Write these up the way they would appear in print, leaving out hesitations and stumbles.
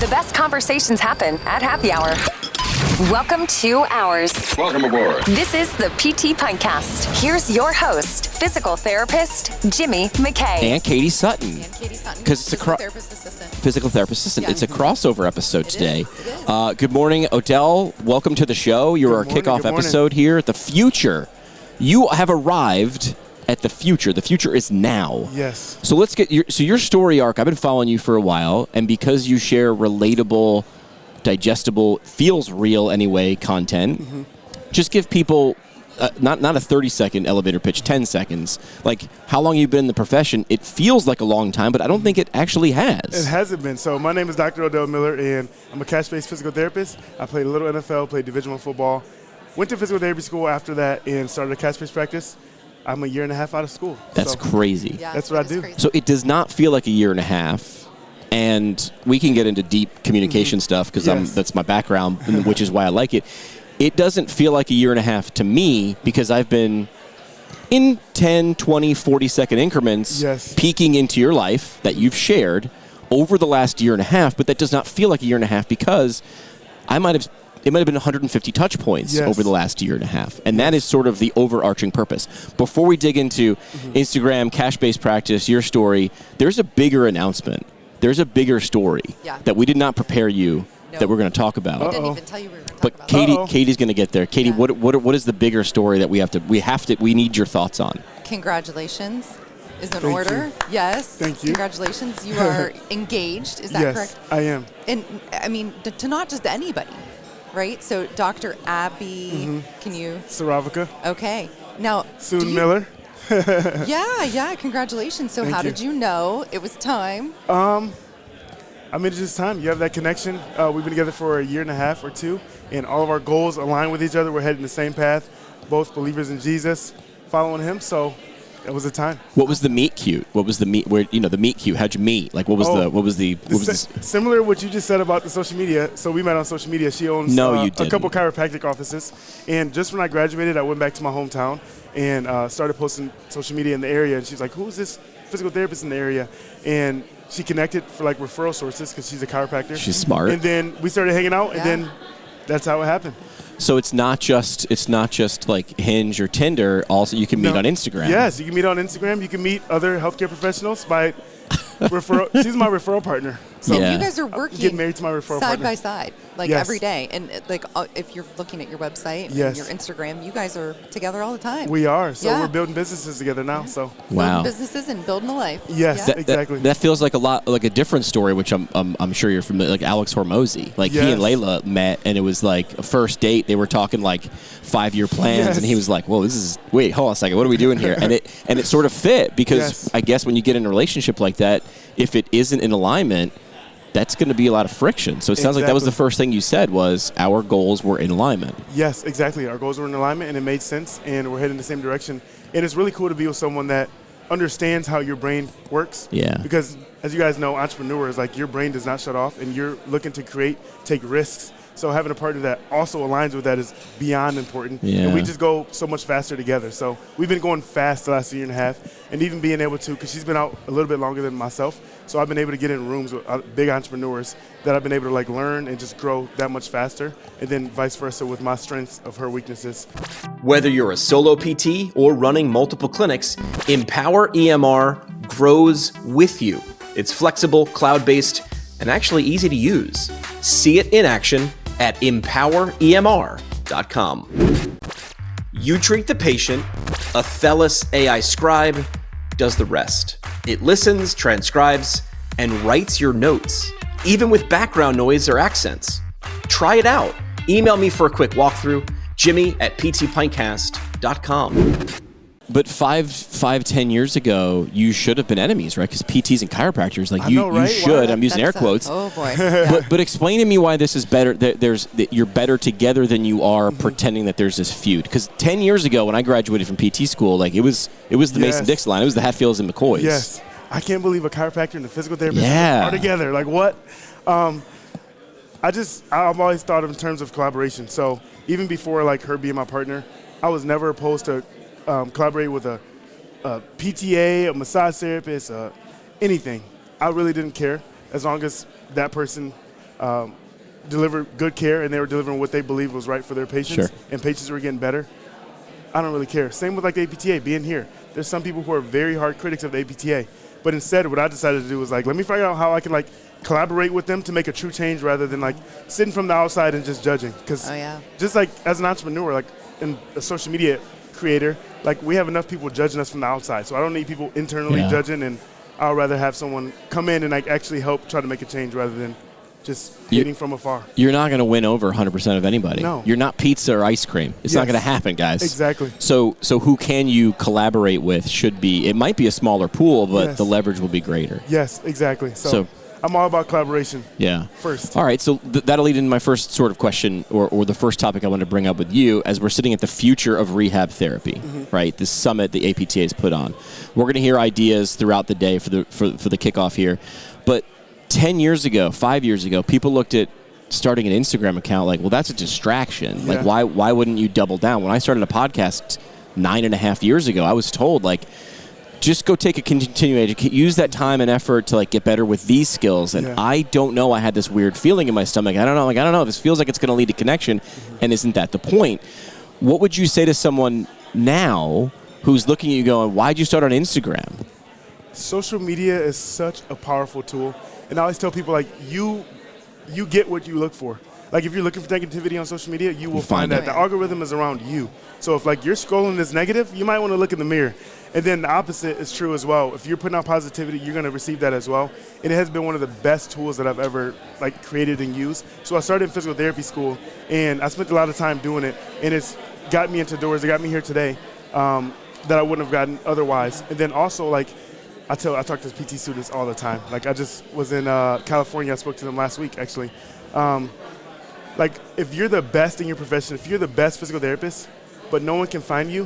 The best conversations happen at happy hour. Welcome to Ours. Welcome aboard. This is the PT Pintcast. Here's your host, physical therapist, Jimmy McKay. And Katie Sutton. Because it's a Physical therapist assistant. Yeah. It's a crossover episode today. It is. Good morning, Odell. Welcome to the show. You're our kickoff episode here at the future. You have arrived at the future. The future is now. Yes. So let's get your story arc. I've been following you for a while, and because you share relatable, digestible, feels real anyway content, just give people not a 30-second elevator pitch, 10 seconds. Like how long you've been in the profession. It feels like a long time, but I don't think it actually has. It hasn't been. So my name is Dr. Odell Miller, and I'm a cash-based physical therapist. I played a little NFL, played Division I football, went to physical therapy school after that, and started a cash-based practice. I'm a year and a half out of school. That's crazy. Yeah, that's what I do. crazy. So it does not feel like a year and a half. And we can get into deep communication stuff because that's my background, which is why I like it. It doesn't feel like a year and a half to me because I've been in 10, 20, 40-second increments peeking into your life that you've shared over the last year and a half, but that does not feel like a year and a half because it might have been 150 touch points over the last year and a half. And that is sort of the overarching purpose. Before we dig into Instagram, cash-based practice, your story, there's a bigger announcement. There's a bigger story that we did not prepare you that we're going to talk about. We didn't even tell you we were going to talk about. But Katie's going to get there. Katie, what is the bigger story that we need your thoughts on? Congratulations is in Thank order. you. Yes. Thank you. Congratulations. You are engaged. Is that correct? Yes, I am. And I mean, to not just anybody, right? So Dr. Abby, can you? Saravika. Okay. Now, Soon Miller. Yeah. Congratulations. So how did you know it was time? I mean, it's just time. You have that connection. We've been together for a year and a half or two, and all of our goals align with each other. We're heading the same path, both believers in Jesus, following him. So that was the time. What was the meet cute? What was the meet? Where the meet cute? How'd you meet? Like what was the similar to what you just said about the social media. So we met on social media. She owns a couple chiropractic offices, and just when I graduated, I went back to my hometown and started posting social media in the area. And she's like, "Who's this physical therapist in the area?" And she connected for like referral sources because she's a chiropractor. She's smart. And then we started hanging out, and then that's how it happened. So it's not just like Hinge or Tinder. Also, you can meet on Instagram. Yes, you can meet on Instagram. You can meet other healthcare professionals by referral. She's my referral partner. So You guys are working getting married to my referral side partner. by side, like every day. And like if you're looking at your website and your Instagram, you guys are together all the time. We are. So we're building businesses together now. So wow. Building businesses and building a life. Yes, exactly. That feels like a different story, which I'm sure you're familiar. Like Alex Hormozy, like he and Layla met, and it was like a first date. They were talking like 5-year plans, and he was like, "Whoa, hold on a second, what are we doing here?" and it sort of fit because I guess when you get in a relationship like that, if it isn't in alignment, that's going to be a lot of friction. So it sounds like that was the first thing you said was our goals were in alignment. Yes, exactly. Our goals were in alignment, and it made sense, and we're heading the same direction. And it's really cool to be with someone that understands how your brain works. Yeah. Because as you guys know, entrepreneurs, like your brain does not shut off, and you're looking to create, take risks. So having a partner that also aligns with that is beyond important. Yeah. And we just go so much faster together. So we've been going fast the last year and a half, and even being able to, because she's been out a little bit longer than myself, so I've been able to get in rooms with big entrepreneurs that I've been able to like learn and just grow that much faster, and then vice versa with my strengths of her weaknesses. Whether you're a solo PT or running multiple clinics, Empower EMR grows with you. It's flexible, cloud-based, and actually easy to use. See it in action at empoweremr.com. You treat the patient, a Thelis AI scribe does the rest. It listens, transcribes, and writes your notes, even with background noise or accents. Try it out. Email me for a quick walkthrough, jimmy@ptpintcast.com. But 10 years ago, you should have been enemies, right? Because PTs and chiropractors, like you should. I'm using air quotes. Oh boy! Yeah. But explain to me why this is better. That you're better together than you are pretending that there's this feud. Because 10 years ago, when I graduated from PT school, like it was the Mason-Dixon line. It was the Hatfields and McCoys. Yes, I can't believe a chiropractor and a physical therapist are together. Like what? I've always thought of in terms of collaboration. So even before like her being my partner, I was never opposed to collaborate with a PTA, a massage therapist, anything. I really didn't care as long as that person deliver good care, and they were delivering what they believed was right for their patients, Sure. and patients were getting better, I don't really care. Same with like the APTA being here. There's some people who are very hard critics of the APTA, but instead what I decided to do was like, let me figure out how I can like collaborate with them to make a true change rather than like sitting from the outside and just judging. Because just like as an entrepreneur, like in a social media creator, like we have enough people judging us from the outside. So I don't need people internally judging, and I'd rather have someone come in and like actually help try to make a change rather than just hating from afar. You're not going to win over 100% of anybody. No. You're not pizza or ice cream. It's not going to happen, guys. Exactly. So who can you collaborate with should be, it might be a smaller pool, but the leverage will be greater. Yes, exactly. So I'm all about collaboration. Yeah. First. All right, so that'll lead into my first sort of question or the first topic I want to bring up with you as we're sitting at the future of rehab therapy, right? This summit the APTA has put on. We're going to hear ideas throughout the day for the kickoff here. But 10 years ago, 5 years ago, people looked at starting an Instagram account like, well, that's a distraction. Yeah. Like, why wouldn't you double down? When I started a podcast 9.5 years ago, I was told, like, just go take a continuing education, use that time and effort to like get better with these skills. And I don't know, I had this weird feeling in my stomach. I don't know, this feels like it's going to lead to connection. And isn't that the point? What would you say to someone now who's looking at you going, why'd you start on Instagram? Social media is such a powerful tool. And I always tell people, like, you get what you look for. Like, if you're looking for negativity on social media, you will find that. The algorithm is around you. So if, like, you're scrolling this negative, you might want to look in the mirror. And then the opposite is true as well. If you're putting out positivity, you're going to receive that as well. And it has been one of the best tools that I've ever, like, created and used. So I started in physical therapy school, and I spent a lot of time doing it. And it's got me into doors. It got me here today that I wouldn't have gotten otherwise. And then also, like, I talk to PT students all the time. Like, I just was in California. I spoke to them last week, actually. Like, if you're the best in your profession, if you're the best physical therapist, but no one can find you,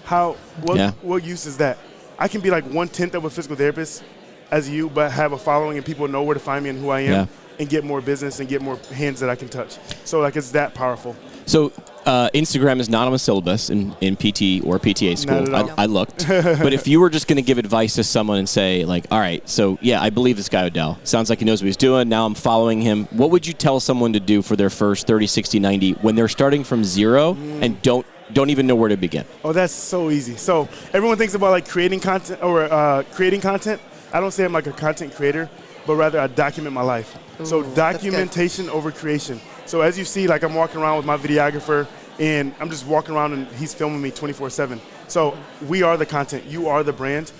what use is that? I can be like 1/10 of a physical therapist as you, but have a following and people know where to find me and who I am, and get more business and get more hands that I can touch. So, like, it's that powerful. So Instagram is not on the syllabus in PT or PTA school. I looked. But if you were just going to give advice to someone and say, like, all right, so, I believe this guy Odell. Sounds like he knows what he's doing. Now I'm following him. What would you tell someone to do for their first 30, 60, 90 when they're starting from zero and don't even know where to begin? Oh, that's so easy. So everyone thinks about, like, creating content or creating content. I don't say I'm like a content creator, but rather I document my life. Ooh, so documentation over creation. So as you see, like, I'm walking around with my videographer, and I'm just walking around and he's filming me 24/7. So we are the content. You are the brand.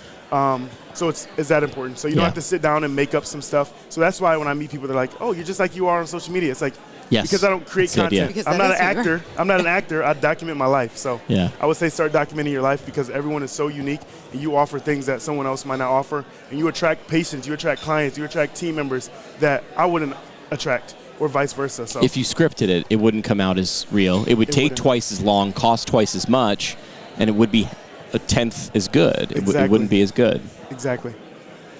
So it's that important. So you don't have to sit down and make up some stuff. So that's why when I meet people, they're like, oh, you're just like you are on social media. It's like, because I don't create content. I'm not an actor. I'm not an actor. I document my life. So I would say start documenting your life, because everyone is so unique, and you offer things that someone else might not offer. And you attract patients, you attract clients, you attract team members that I wouldn't attract, or vice versa. So if you scripted it, it wouldn't come out as real. It would take twice as long, cost twice as much, and it would be a tenth as good. Exactly. It wouldn't be as good. Exactly.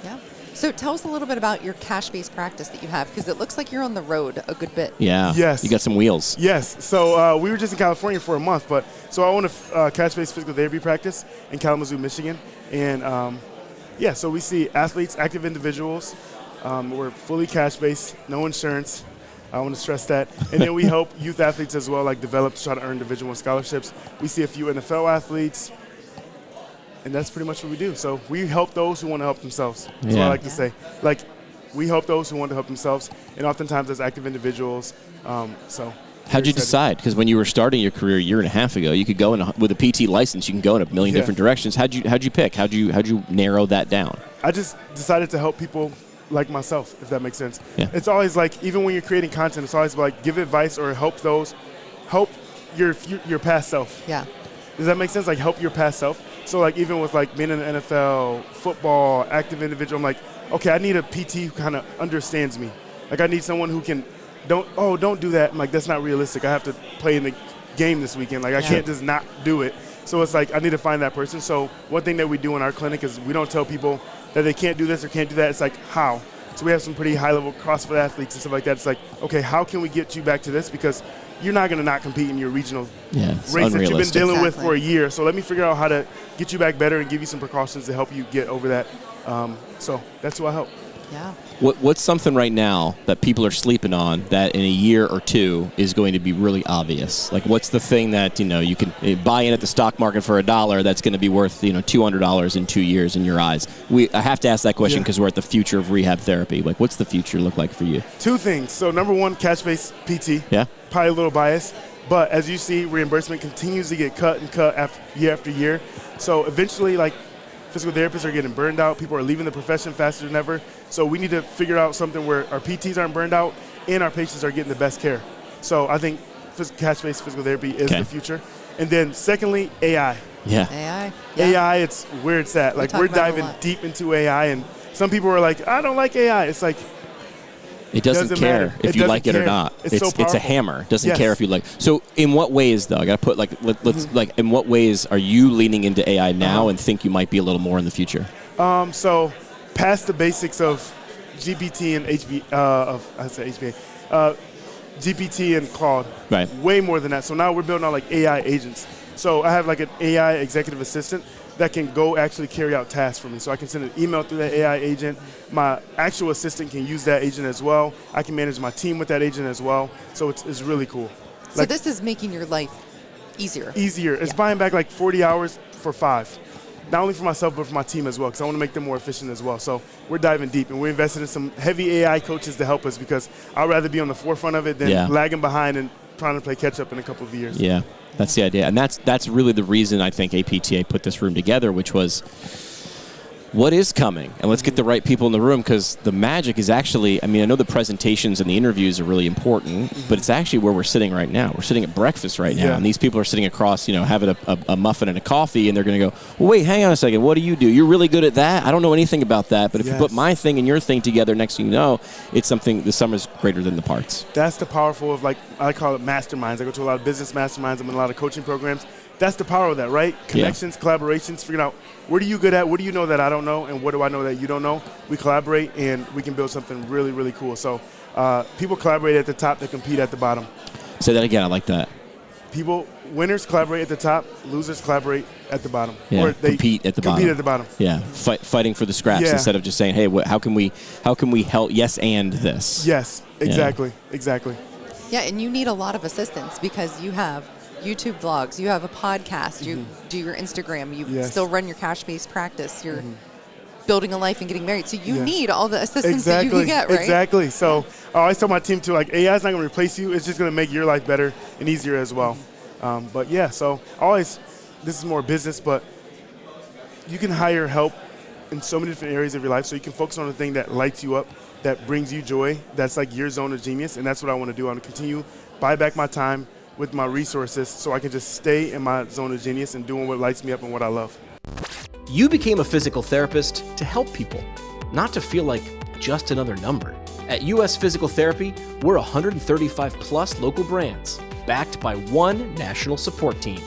Yeah. So tell us a little bit about your cash-based practice that you have, because it looks like you're on the road a good bit. Yeah. Yes. You got some wheels. Yes. So we were just in California for a month, so I own a cash-based physical therapy practice in Kalamazoo, Michigan. And so we see athletes, active individuals. We're fully cash-based, no insurance. I want to stress that. And then we help youth athletes as well, like, develop to try to earn Division I scholarships. We see a few NFL athletes, and that's pretty much what we do. So we help those who want to help themselves. That's what I like to say. Like, we help those who want to help themselves, and oftentimes as active individuals. How'd you decide? Because when you were starting your career a year and a half ago, you could go with a PT license. You can go in a million different directions. How'd you pick? How'd you narrow that down? I just decided to help people like myself, if that makes sense. Yeah. It's always like, even when you're creating content, it's always like, give advice or help your past self. Yeah. Does that make sense? Like, help your past self. So, like, even with, like, being in the NFL, football, active individual, I'm like, okay, I need a PT who kind of understands me. Like, I need someone who can, don't do that. I'm like, that's not realistic. I have to play in the game this weekend. Like, I can't just not do it. So it's like, I need to find that person. So one thing that we do in our clinic is we don't tell people that they can't do this or can't do that. It's like, how? So we have some pretty high-level CrossFit athletes and stuff like that. It's like, okay, how can we get you back to this? Because you're not going to not compete in your regional race that you've been dealing with for a year. So let me figure out how to get you back better and give you some precautions to help you get over that. So that's who I help. Yeah. What's something right now that people are sleeping on that in a year or two is going to be really obvious? Like, what's the thing that, you can buy in at the stock market for $1 that's going to be worth, $200 in 2 years in your eyes? I have to ask that question because we're at the future of rehab therapy. Like, what's the future look like for you? Two things. So, number one, cash-based PT. Yeah. Probably a little biased. But as you see, reimbursement continues to get cut year after year. So, eventually, physical therapists are getting burned out. People are leaving the profession faster than ever. So we need to figure out something where our PTs aren't burned out and our patients are getting the best care. So I think cash-based physical therapy is the future. And then secondly, AI. Yeah. AI. Yeah. AI, it's where it's at. We're diving deep into AI, and some people are like, I don't like AI. It's like, it doesn't care if you like it or not. It's a hammer. It doesn't care if you like. So in what ways, though? I got to put let's in what ways are you leaning into AI now and think you might be a little more in the future? So past the basics of GPT and GPT and Claude. Right. Way more than that. So now we're building out AI agents. So I have an AI executive assistant that can go actually carry out tasks for me. So I can send an email through that AI agent. My actual assistant can use that agent as well. I can manage my team with that agent as well. So it's really cool. So this is making your life easier. Easier. It's buying back 40 hours for 5. Not only for myself, but for my team as well, because I want to make them more efficient as well. So we're diving deep, and we're invested in some heavy AI coaches to help us, because I'd rather be on the forefront of it than lagging behind and trying to play catch-up in a couple of years. Yeah, that's the idea. And that's really the reason I think APTA put this room together, which was, what is coming? And let's get the right people in the room, because the magic is actually, I know the presentations and the interviews are really important, but it's actually where we're sitting right now. We're sitting at breakfast right now, and these people are sitting across, having a muffin and a coffee, and they're going to go, well, wait, hang on a second, what do? You're really good at that? I don't know anything about that, but if you put my thing and your thing together, next thing you know, it's something, the sum is greater than the parts. That's the powerful of, I call it masterminds. I go to a lot of business masterminds. I'm in a lot of coaching programs. That's the power of that, right? Connections, collaborations, figuring out, what are you good at? What do you know that I don't know? And what do I know that you don't know? We collaborate, and we can build something really, really cool. So people collaborate at the top, they compete at the bottom. Say that again. I like that. Winners collaborate at the top, losers collaborate at the bottom. Yeah, or they compete at the bottom. Yeah, fighting for the scraps instead of just saying, hey, how can we help? Yes, and this. Yes, exactly, exactly. Yeah, and you need a lot of assistance, because you have YouTube vlogs, you have a podcast, you do your Instagram, you still run your cash-based practice, you're building a life and getting married. So you need all the assistance that you can get, right? Exactly. So I always tell my team too, AI is not going to replace you. It's just going to make your life better and easier as well. So this is more business, but you can hire help in so many different areas of your life, so you can focus on the thing that lights you up, that brings you joy, that's your zone of genius, and that's what I want to do. I want to continue, buy back my time with my resources, so I can just stay in my zone of genius and doing what lights me up and what I love. You became a physical therapist to help people, not to feel like just another number. At US Physical Therapy, we're 135 plus local brands, backed by one national support team.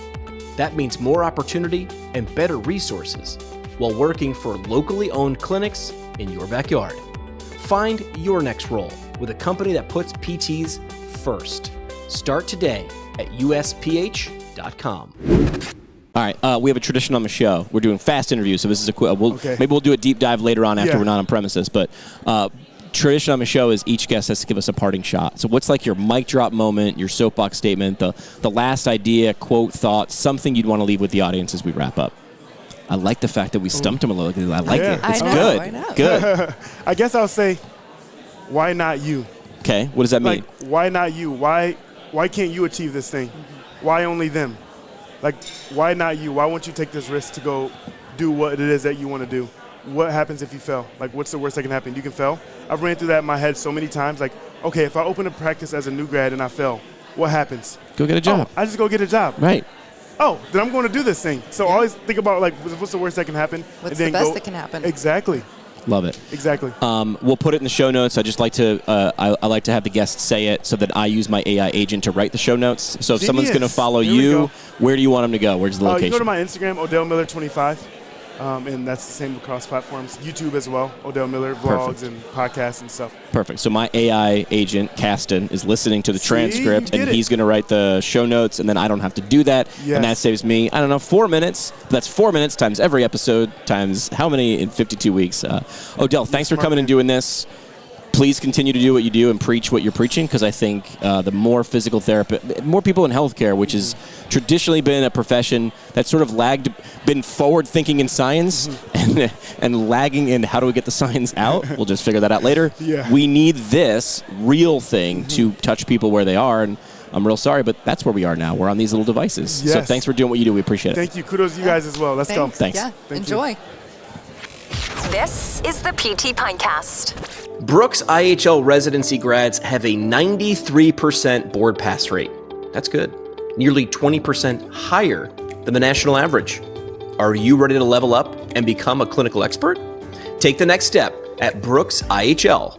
That means more opportunity and better resources, while working for locally owned clinics in your backyard. Find your next role with a company that puts PTs first. Start today at usph.com. All right, we have a tradition on the show. We're doing fast interviews, so this is maybe we'll do a deep dive later on after we're not on premises. But tradition on the show is each guest has to give us a parting shot. So what's your mic drop moment, your soapbox statement, the last idea, quote, thought, something you'd want to leave with the audience as we wrap up? I like the fact that we stumped him a little bit. I like it. It's good. I know. Good. I guess I'll say, why not you? Okay, what does that mean? Why not you? Why can't you achieve this thing? Why only them? Why not you? Why won't you take this risk to go do what it is that you want to do? What happens if you fail? What's the worst that can happen? You can fail. I've ran through that in my head so many times. Okay, if I open a practice as a new grad and I fail, what happens? Go get a job. I just go get a job. Right. Then I'm going to do this thing. So always think about, what's the worst that can happen? What's the best that can happen? Exactly. Love it. Exactly. We'll put it in the show notes. I just like to I like to have the guests say it so that I use my AI agent to write the show notes. So if someone's going to follow you, where do you want them to go? Where's the location? You go to my Instagram, Odell Miller 25. and that's the same across platforms. YouTube as well, Odell Miller vlogs and podcasts and stuff. Perfect. So my AI agent, Caston, is listening to the transcript, and he's going to write the show notes, and then I don't have to do that. Yes. And that saves me, 4 minutes. That's 4 minutes times every episode times how many in 52 weeks. Odell, thanks for coming and doing this. Please continue to do what you do and preach what you're preaching, because I think the more physical therapy, more people in healthcare, which has traditionally been a profession that's sort of been forward-thinking in science and lagging in how do we get the science out. We'll just figure that out later. Yeah. We need this real thing to touch people where they are, and I'm real sorry, but that's where we are now. We're on these little devices. Yes. So thanks for doing what you do. We appreciate it. Thank you. Kudos to you guys as well. Let's go. Thanks. Yeah, Thank enjoy. You. This is the PT Pinecast. Brooks IHL residency grads have a 93% board pass rate. That's good. Nearly 20% higher than the national average. Are you ready to level up and become a clinical expert? Take the next step at brooksihl.org.